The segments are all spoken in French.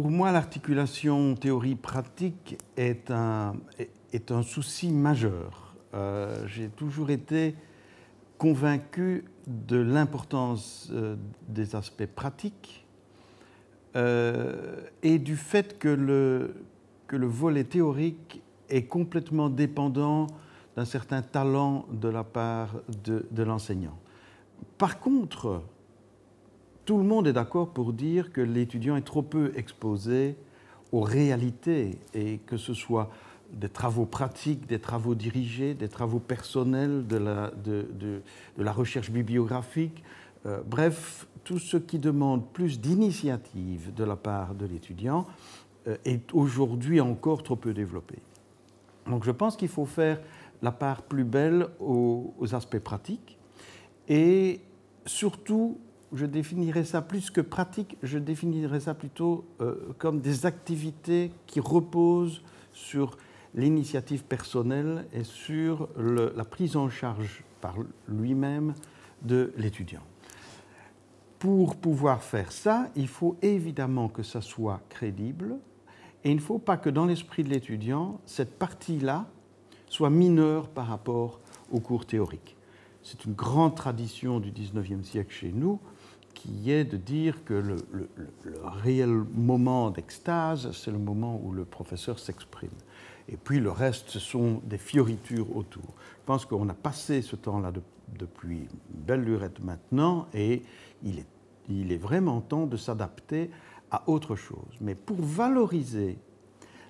pour moi, l'articulation théorie-pratique est un souci majeur. J'ai toujours été convaincu de l'importance des aspects pratiques et du fait que le volet théorique est complètement dépendant d'un certain talent de la part de l'enseignant. Par contre, tout le monde est d'accord pour dire que l'étudiant est trop peu exposé aux réalités, et que ce soit des travaux pratiques, des travaux dirigés, des travaux personnels, de la recherche bibliographique, bref, tout ce qui demande plus d'initiative de la part de l'étudiant est aujourd'hui encore trop peu développé. Donc je pense qu'il faut faire la part plus belle aux aspects pratiques, et surtout, je définirais ça plus que pratique, je définirais ça plutôt comme des activités qui reposent sur l'initiative personnelle et sur la prise en charge par lui-même de l'étudiant. Pour pouvoir faire ça, il faut évidemment que ça soit crédible, et il ne faut pas que dans l'esprit de l'étudiant, cette partie-là soit mineure par rapport aux cours théoriques. C'est une grande tradition du XIXe siècle chez nous, qui est de dire que le réel moment d'extase, c'est le moment où le professeur s'exprime. Et puis le reste, ce sont des fioritures autour. Je pense qu'on a passé ce temps-là depuis une belle lurette maintenant, et il est vraiment temps de s'adapter à autre chose. Mais pour valoriser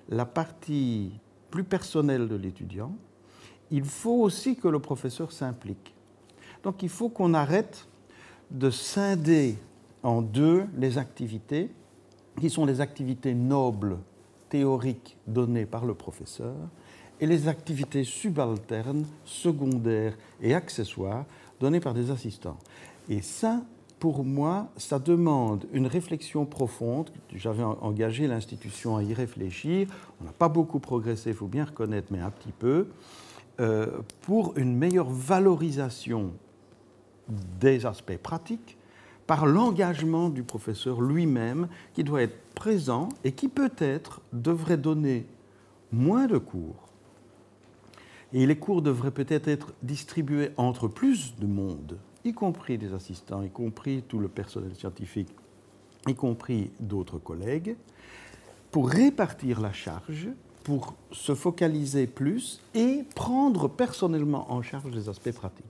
la partie plus personnelle de l'étudiant, il faut aussi que le professeur s'implique. Donc il faut qu'on arrête de scinder en deux les activités, qui sont les activités nobles, théoriques, données par le professeur, et les activités subalternes, secondaires et accessoires, données par des assistants. Et ça, pour moi, ça demande une réflexion profonde. J'avais engagé l'institution à y réfléchir. On n'a pas beaucoup progressé, il faut bien reconnaître, mais un petit peu, pour une meilleure valorisation des aspects pratiques par l'engagement du professeur lui-même, qui doit être présent et qui peut-être devrait donner moins de cours. Et les cours devraient peut-être être distribués entre plus de monde, y compris des assistants, y compris tout le personnel scientifique, y compris d'autres collègues, pour répartir la charge, pour se focaliser plus et prendre personnellement en charge les aspects pratiques.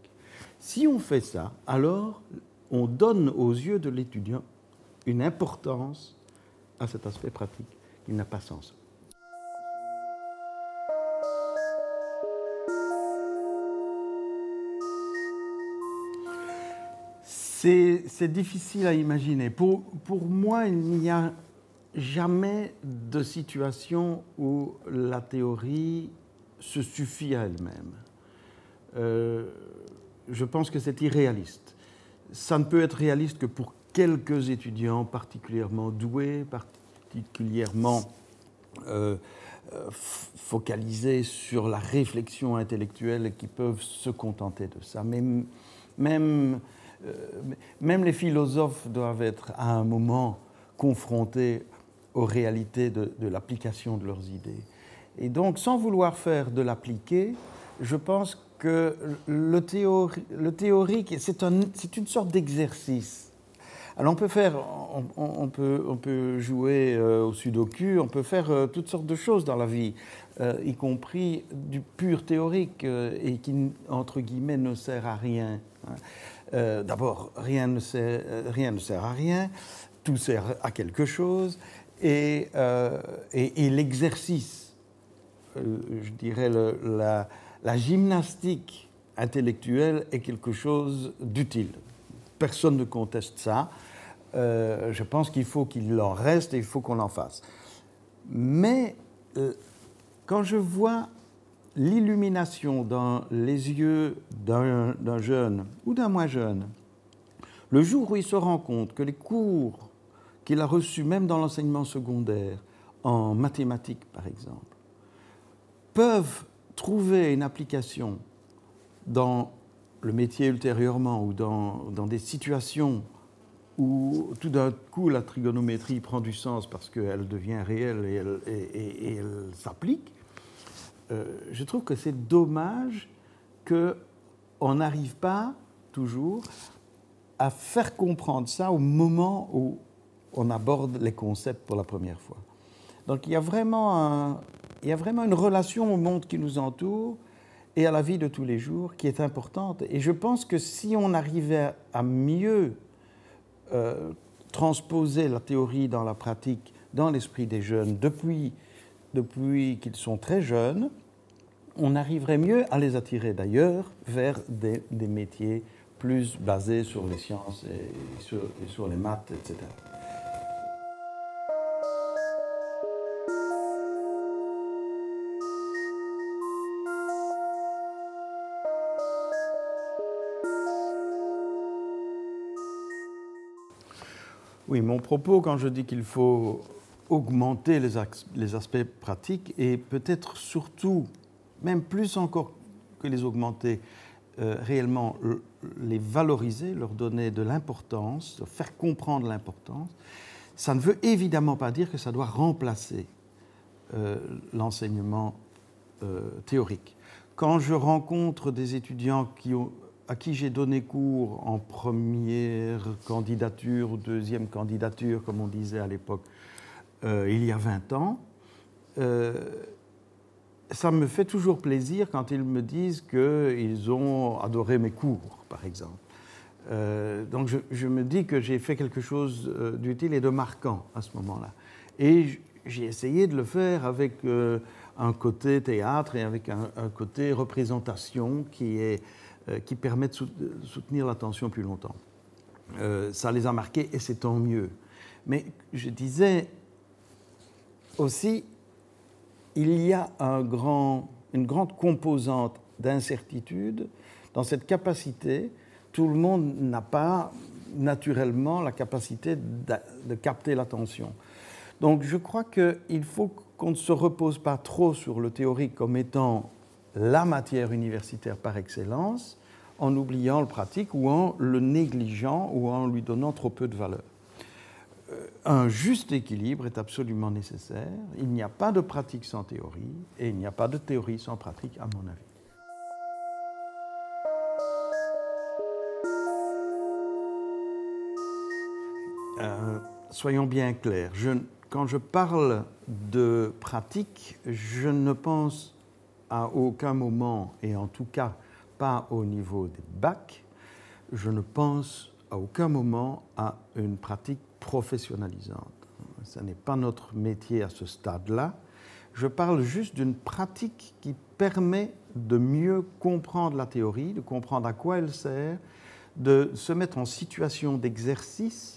Si on fait ça, alors on donne aux yeux de l'étudiant une importance à cet aspect pratique qui n'a pas sens. C'est difficile à imaginer. Pour moi, il n'y a jamais de situation où la théorie se suffit à elle-même. Je pense que c'est irréaliste. Ça ne peut être réaliste que pour quelques étudiants particulièrement doués, particulièrement focalisés sur la réflexion intellectuelle et qui peuvent se contenter de ça. Mais même les philosophes doivent être à un moment confrontés aux réalités de l'application de leurs idées. Et donc, sans vouloir faire de l'appliqué, je pense que le théorique, c'est une sorte d'exercice. Alors on peut jouer au sudoku, on peut faire toutes sortes de choses dans la vie, y compris du pur théorique et qui, entre guillemets, ne sert à rien. D'abord, rien ne sert à rien, tout sert à quelque chose, et l'exercice, je dirais la gymnastique intellectuelle est quelque chose d'utile. Personne ne conteste ça. Je pense qu'il faut qu'il en reste et il faut qu'on en fasse. Mais quand je vois l'illumination dans les yeux d'un jeune ou d'un moins jeune, le jour où il se rend compte que les cours qu'il a reçus, même dans l'enseignement secondaire, en mathématiques par exemple, peuvent trouver une application dans le métier ultérieurement ou dans des situations où tout d'un coup la trigonométrie prend du sens parce qu'elle devient réelle et elle s'applique, je trouve que c'est dommage qu'on n'arrive pas toujours à faire comprendre ça au moment où on aborde les concepts pour la première fois. Donc il y a vraiment une relation au monde qui nous entoure et à la vie de tous les jours qui est importante. Et je pense que si on arrivait à mieux transposer la théorie dans la pratique, dans l'esprit des jeunes, depuis qu'ils sont très jeunes, on arriverait mieux à les attirer d'ailleurs vers des métiers plus basés sur les sciences et sur les maths, etc. Oui, mon propos, quand je dis qu'il faut augmenter les aspects pratiques et peut-être surtout, même plus encore que les augmenter, réellement les valoriser, leur donner de l'importance, leur faire comprendre l'importance, ça ne veut évidemment pas dire que ça doit remplacer l'enseignement théorique. Quand je rencontre des étudiants à qui j'ai donné cours en première candidature ou deuxième candidature, comme on disait à l'époque, il y a 20 ans, ça me fait toujours plaisir quand ils me disent qu'ils ont adoré mes cours, par exemple. Donc je me dis que j'ai fait quelque chose d'utile et de marquant à ce moment-là. Et j'ai essayé de le faire avec un côté théâtre et avec un côté représentation qui permet de soutenir l'attention plus longtemps. Ça les a marqués et c'est tant mieux. Mais je disais aussi, il y a une grande composante d'incertitude dans cette capacité. Tout le monde n'a pas naturellement la capacité de capter l'attention. Donc je crois qu'il faut qu'on ne se repose pas trop sur le théorique comme étant la matière universitaire par excellence, en oubliant le pratique ou en le négligeant ou en lui donnant trop peu de valeur. Un juste équilibre est absolument nécessaire. Il n'y a pas de pratique sans théorie et il n'y a pas de théorie sans pratique, à mon avis. Soyons bien clairs, quand je parle de pratique, je ne pense à aucun moment, et en tout cas pas au niveau des bacs, je ne pense à aucun moment à une pratique professionnalisante. Ce n'est pas notre métier à ce stade-là. Je parle juste d'une pratique qui permet de mieux comprendre la théorie, de comprendre à quoi elle sert, de se mettre en situation d'exercice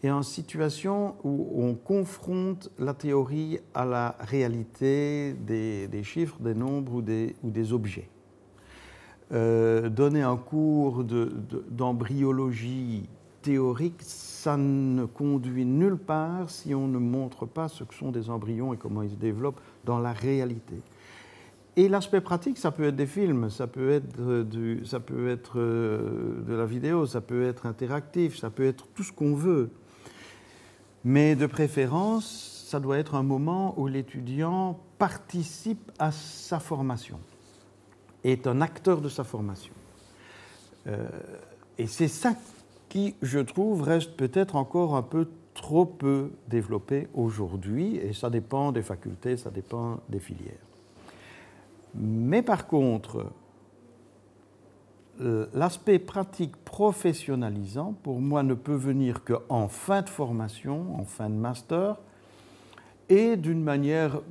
et en situation où on confronte la théorie à la réalité des chiffres, des nombres ou des objets. Donner un cours d'embryologie théorique, ça ne conduit nulle part si on ne montre pas ce que sont des embryons et comment ils se développent dans la réalité. Et l'aspect pratique, ça peut être des films, ça peut être de la vidéo, ça peut être interactif, ça peut être tout ce qu'on veut. Mais de préférence, ça doit être un moment où l'étudiant participe à sa formation, est un acteur de sa formation. Et c'est ça qui, je trouve, reste peut-être encore un peu trop peu développé aujourd'hui, et ça dépend des facultés, ça dépend des filières. Mais par contre, l'aspect pratique professionnalisant, pour moi, ne peut venir qu'en fin de formation, en fin de master, et d'une manière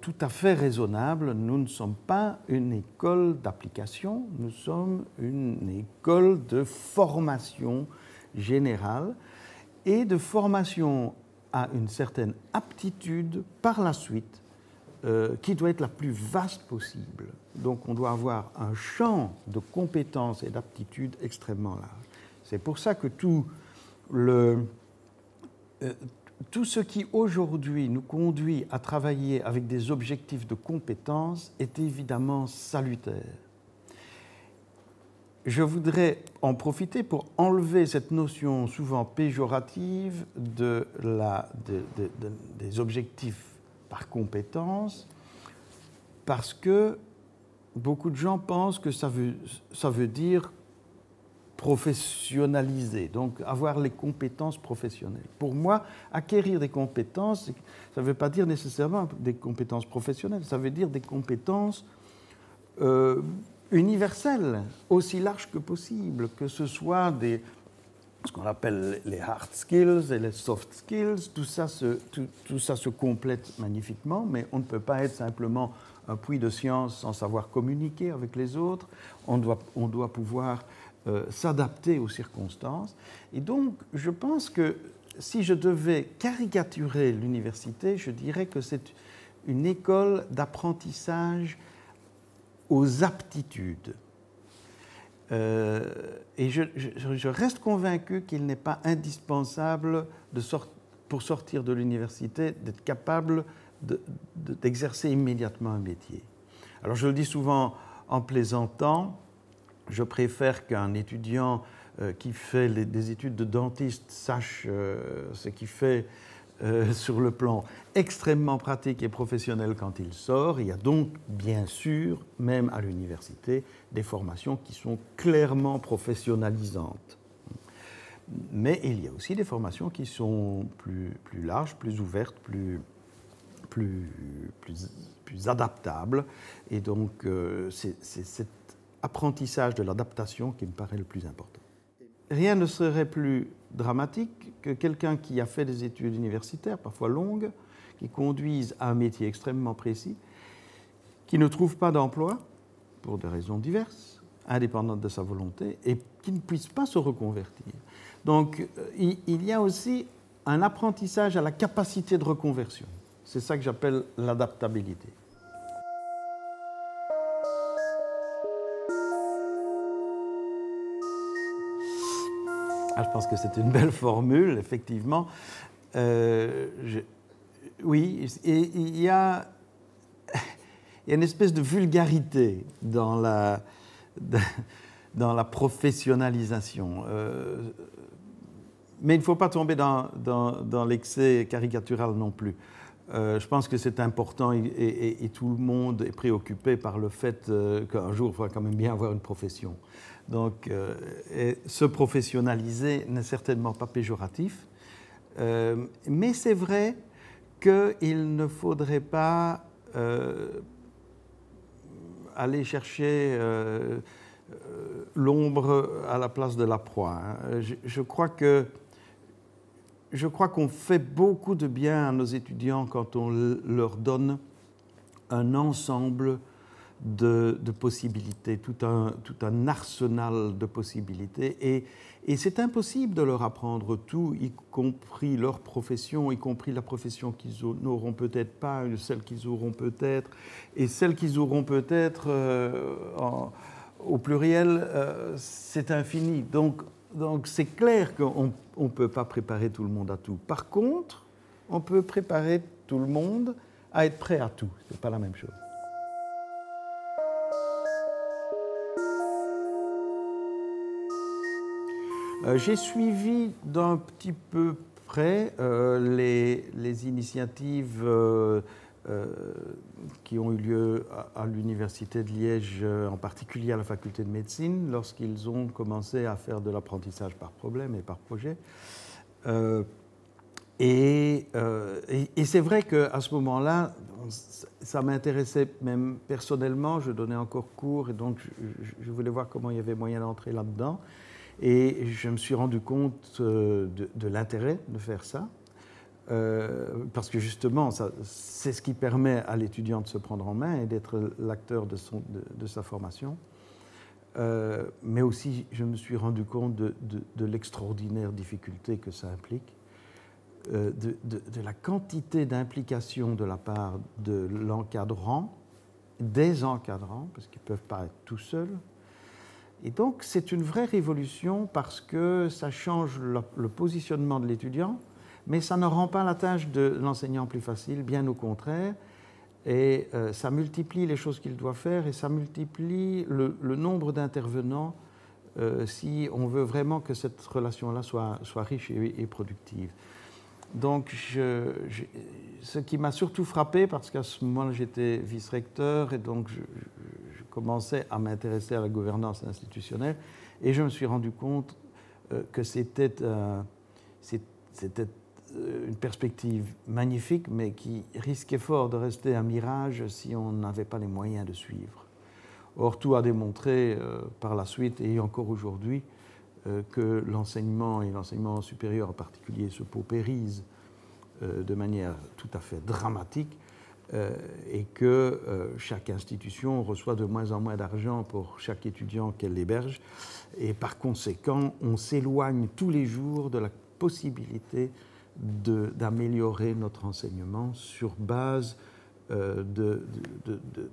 tout à fait raisonnable. Nous ne sommes pas une école d'application, nous sommes une école de formation générale et de formation à une certaine aptitude par la suite qui doit être la plus vaste possible. Donc on doit avoir un champ de compétences et d'aptitudes extrêmement large. C'est pour ça que tout ce qui aujourd'hui nous conduit à travailler avec des objectifs de compétences est évidemment salutaire. je voudrais en profiter pour enlever cette notion souvent péjorative des objectifs par compétence, parce que beaucoup de gens pensent que ça veut dire professionnaliser, donc avoir les compétences professionnelles. Pour moi, acquérir des compétences, ça ne veut pas dire nécessairement des compétences professionnelles, ça veut dire des compétences universelles, aussi larges que possible, que ce soit ce qu'on appelle les hard skills et les soft skills, tout ça se complète magnifiquement, mais on ne peut pas être simplement un puits de science sans savoir communiquer avec les autres, on doit pouvoir s'adapter aux circonstances. Et donc, je pense que si je devais caricaturer l'université, je dirais que c'est une école d'apprentissage aux aptitudes. Et je reste convaincu qu'il n'est pas indispensable, pour sortir de l'université, d'être capable d'exercer immédiatement un métier. Alors, je le dis souvent en plaisantant, je préfère qu'un étudiant qui fait des études de dentiste sache ce qu'il fait sur le plan extrêmement pratique et professionnel quand il sort. Il y a donc, bien sûr, même à l'université, des formations qui sont clairement professionnalisantes. Mais il y a aussi des formations qui sont plus larges, plus ouvertes, plus adaptables. Et donc, c'est cet apprentissage de l'adaptation qui me paraît le plus important. Rien ne serait plus dramatique que quelqu'un qui a fait des études universitaires, parfois longues, qui conduisent à un métier extrêmement précis, qui ne trouve pas d'emploi, pour des raisons diverses, indépendantes de sa volonté, et qui ne puisse pas se reconvertir. Donc, il y a aussi un apprentissage à la capacité de reconversion. C'est ça que j'appelle l'adaptabilité. Je pense que c'est une belle formule, effectivement. Oui, et il y a une espèce de vulgarité dans la professionnalisation. Mais il ne faut pas tomber dans l'excès caricatural non plus. Je pense que c'est important et tout le monde est préoccupé par le fait qu'un jour, il faudra quand même bien avoir une profession. Donc, se professionnaliser n'est certainement pas péjoratif, mais c'est vrai qu'il ne faudrait pas aller chercher l'ombre à la place de la proie. Je crois qu'on fait beaucoup de bien à nos étudiants quand on leur donne un ensemble de possibilités, tout un arsenal de possibilités. Et c'est impossible de leur apprendre tout, y compris leur profession, y compris la profession qu'ils n'auront peut-être pas, celle qu'ils auront peut-être, et celle qu'ils auront peut-être au pluriel, c'est infini. Donc c'est clair qu'on ne peut pas préparer tout le monde à tout. Par contre, on peut préparer tout le monde à être prêt à tout. Ce n'est pas la même chose. J'ai suivi d'un petit peu près les initiatives qui ont eu lieu à l'Université de Liège, en particulier à la faculté de médecine, lorsqu'ils ont commencé à faire de l'apprentissage par problème et par projet. Et c'est vrai qu'à ce moment-là, ça m'intéressait même personnellement, je donnais encore cours, et donc je voulais voir comment il y avait moyen d'entrer là-dedans. Et je me suis rendu compte de l'intérêt de faire ça, parce que justement, c'est ce qui permet à l'étudiant de se prendre en main et d'être l'acteur de sa formation. Mais aussi, je me suis rendu compte de l'extraordinaire difficulté que ça implique, de la quantité d'implication de la part de l'encadrant, des encadrants, parce qu'ils ne peuvent pas être tout seuls. Et donc, c'est une vraie révolution parce que ça change le positionnement de l'étudiant, mais ça ne rend pas la tâche de l'enseignant plus facile, bien au contraire. Et ça multiplie les choses qu'il doit faire et ça multiplie le nombre d'intervenants si on veut vraiment que cette relation-là soit riche et productive. Donc, ce qui m'a surtout frappé, parce qu'à ce moment-là, j'étais vice-recteur et donc je commençais à m'intéresser à la gouvernance institutionnelle, et je me suis rendu compte que c'était une perspective magnifique, mais qui risquait fort de rester un mirage si on n'avait pas les moyens de suivre. Or, tout a démontré par la suite, et encore aujourd'hui, que l'enseignement, et l'enseignement supérieur en particulier, se paupérise de manière tout à fait dramatique, et que chaque institution reçoit de moins en moins d'argent pour chaque étudiant qu'elle héberge, et par conséquent, on s'éloigne tous les jours de la possibilité d'améliorer notre enseignement sur base de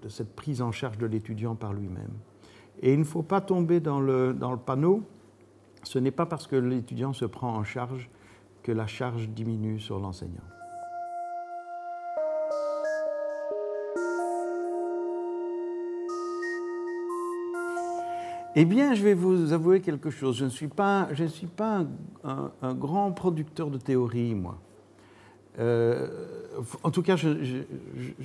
cette prise en charge de l'étudiant par lui-même. Et il ne faut pas tomber dans le panneau. Ce n'est pas parce que l'étudiant se prend en charge que la charge diminue sur l'enseignant. Eh bien, je vais vous avouer quelque chose. Je ne suis pas un grand producteur de théorie, moi. En tout cas, je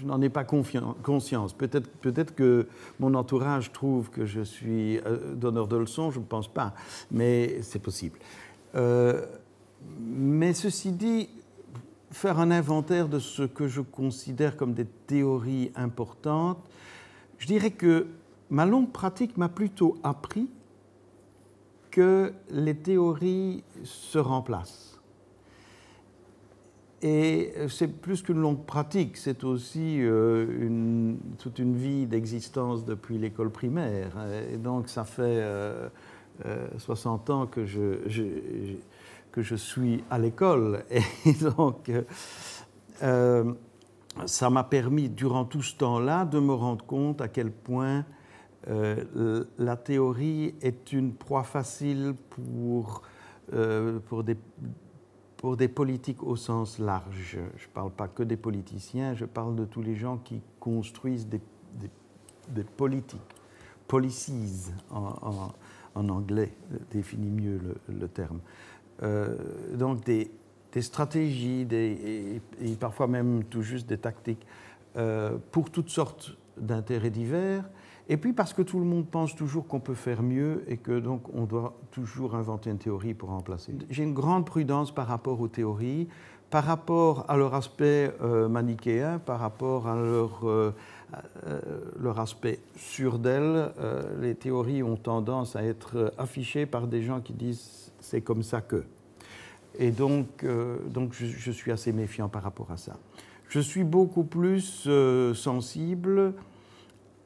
n'en ai pas conscience. Peut-être que mon entourage trouve que je suis donneur de leçons, je ne pense pas, mais c'est possible. Mais ceci dit, faire un inventaire de ce que je considère comme des théories importantes, je dirais que ma longue pratique m'a plutôt appris que les théories se remplacent. Et c'est plus qu'une longue pratique, c'est aussi toute une vie d'existence depuis l'école primaire. Et donc ça fait 60 ans que je suis à l'école. Et donc ça m'a permis, durant tout ce temps-là, de me rendre compte à quel point la théorie est une proie facile pour des politiques au sens large. Je ne parle pas que des politiciens, je parle de tous les gens qui construisent des politiques. Policies, en anglais, définit mieux le terme. Donc des stratégies, et parfois même tout juste des tactiques, pour toutes sortes d'intérêts divers. Et puis parce que tout le monde pense toujours qu'on peut faire mieux et que donc on doit toujours inventer une théorie pour remplacer. J'ai une grande prudence par rapport aux théories, par rapport à leur aspect manichéen, par rapport à leur aspect sûr d'elles. Les théories ont tendance à être affichées par des gens qui disent « c'est comme ça que ». Et donc je suis assez méfiant par rapport à ça. Je suis beaucoup plus sensible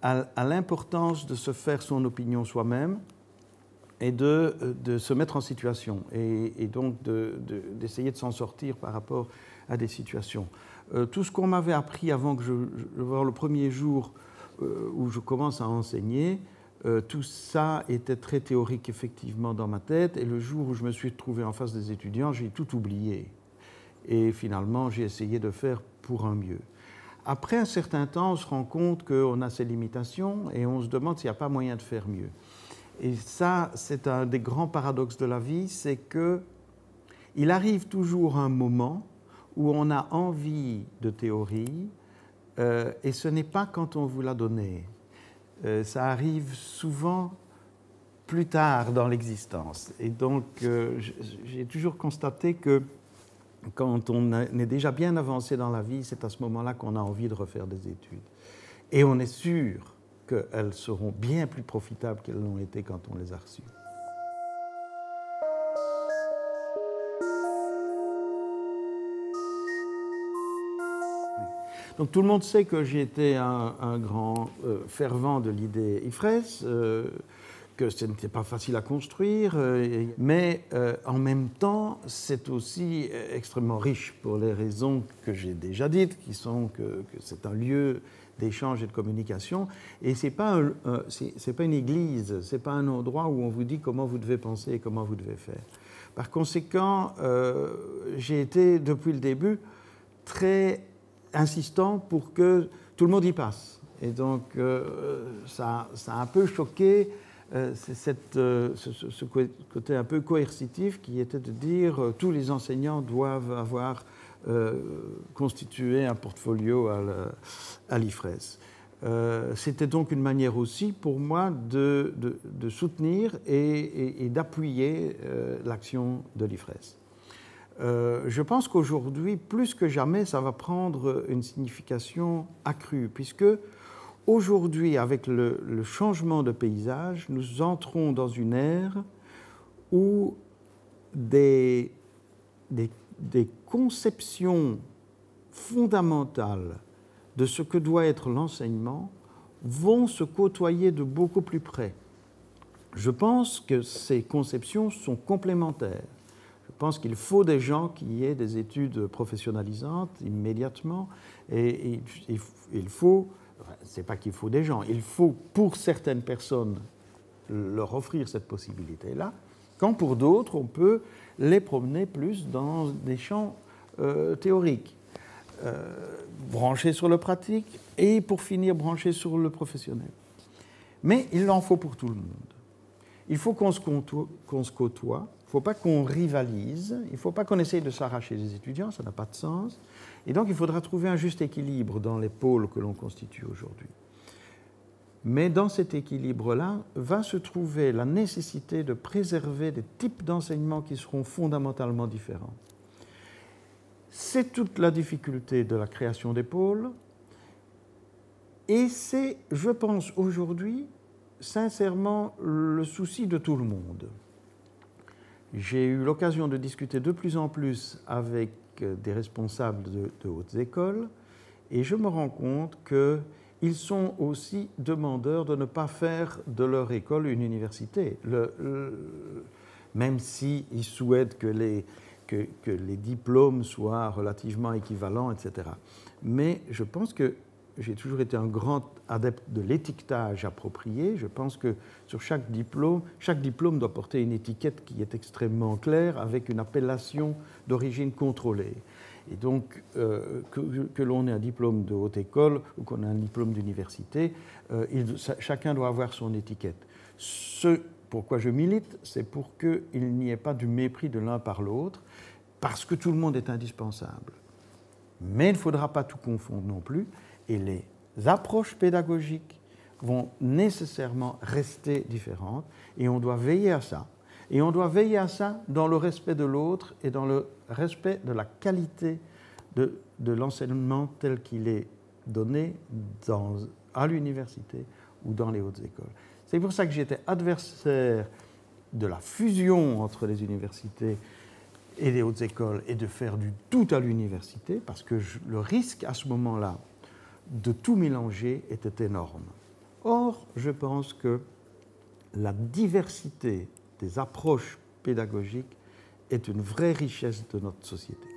à l'importance de se faire son opinion soi-même et de se mettre en situation et donc d'essayer de s'en sortir par rapport à des situations. Tout ce qu'on m'avait appris avant que le premier jour où je commence à enseigner, tout ça était très théorique effectivement dans ma tête, et le jour où je me suis trouvé en face des étudiants, j'ai tout oublié. Et finalement, j'ai essayé de faire pour un mieux. Après un certain temps, on se rend compte qu'on a ses limitations et on se demande s'il n'y a pas moyen de faire mieux. Et ça, c'est un des grands paradoxes de la vie, c'est qu'il arrive toujours un moment où on a envie de théorie et ce n'est pas quand on vous l'a donné. Ça arrive souvent plus tard dans l'existence. Et donc, j'ai toujours constaté que quand on est déjà bien avancé dans la vie, c'est à ce moment-là qu'on a envie de refaire des études. Et on est sûr qu'elles seront bien plus profitables qu'elles l'ont été quand on les a reçues. Donc tout le monde sait que j'ai été un grand fervent de l'idée IFRES, que ce n'était pas facile à construire, mais en même temps, c'est aussi extrêmement riche pour les raisons que j'ai déjà dites, qui sont que c'est un lieu d'échange et de communication, et c'est pas une église, c'est pas un endroit où on vous dit comment vous devez penser et comment vous devez faire. Par conséquent, j'ai été, depuis le début, très insistant pour que tout le monde y passe. Et donc, ça a un peu choqué c'est ce côté un peu coercitif qui était de dire tous les enseignants doivent avoir constitué un portfolio à l'IFRES. C'était donc une manière aussi pour moi de soutenir et d'appuyer l'action de l'IFRES. Je pense qu'aujourd'hui, plus que jamais, ça va prendre une signification accrue, puisque aujourd'hui, avec le changement de paysage, nous entrons dans une ère où des conceptions fondamentales de ce que doit être l'enseignement vont se côtoyer de beaucoup plus près. Je pense que ces conceptions sont complémentaires. Je pense qu'il faut des gens qui aient des études professionnalisantes immédiatement et il faut, c'est pas qu'il faut des gens, il faut pour certaines personnes leur offrir cette possibilité-là, quand pour d'autres on peut les promener plus dans des champs théoriques. Brancher sur le pratique et pour finir brancher sur le professionnel. Mais il en faut pour tout le monde. Il faut qu'on se côtoie, il ne faut pas qu'on rivalise, il ne faut pas qu'on essaye de s'arracher des étudiants, ça n'a pas de sens. Et donc il faudra trouver un juste équilibre dans les pôles que l'on constitue aujourd'hui. Mais dans cet équilibre-là va se trouver la nécessité de préserver des types d'enseignements qui seront fondamentalement différents. C'est toute la difficulté de la création des pôles et c'est, je pense, aujourd'hui, sincèrement, le souci de tout le monde. J'ai eu l'occasion de discuter de plus en plus avec des responsables de hautes écoles et je me rends compte qu'ils sont aussi demandeurs de ne pas faire de leur école une université, même s'ils souhaitent que les diplômes soient relativement équivalents, etc. Mais je pense que j'ai toujours été un grand adepte de l'étiquetage approprié. Je pense que sur chaque diplôme doit porter une étiquette qui est extrêmement claire avec une appellation d'origine contrôlée. Et donc, que l'on ait un diplôme de haute école ou qu'on ait un diplôme d'université, chacun doit avoir son étiquette. Ce pourquoi je milite, c'est pour qu'il n'y ait pas du mépris de l'un par l'autre, parce que tout le monde est indispensable. Mais il ne faudra pas tout confondre non plus, et les approches pédagogiques vont nécessairement rester différentes, et on doit veiller à ça. Et on doit veiller à ça dans le respect de l'autre et dans le respect de la qualité de l'enseignement tel qu'il est donné à l'université ou dans les hautes écoles. C'est pour ça que j'étais adversaire de la fusion entre les universités et les hautes écoles et de faire du tout à l'université, parce que le risque à ce moment-là de tout mélanger était énorme. Or, je pense que la diversité des approches pédagogiques est une vraie richesse de notre société.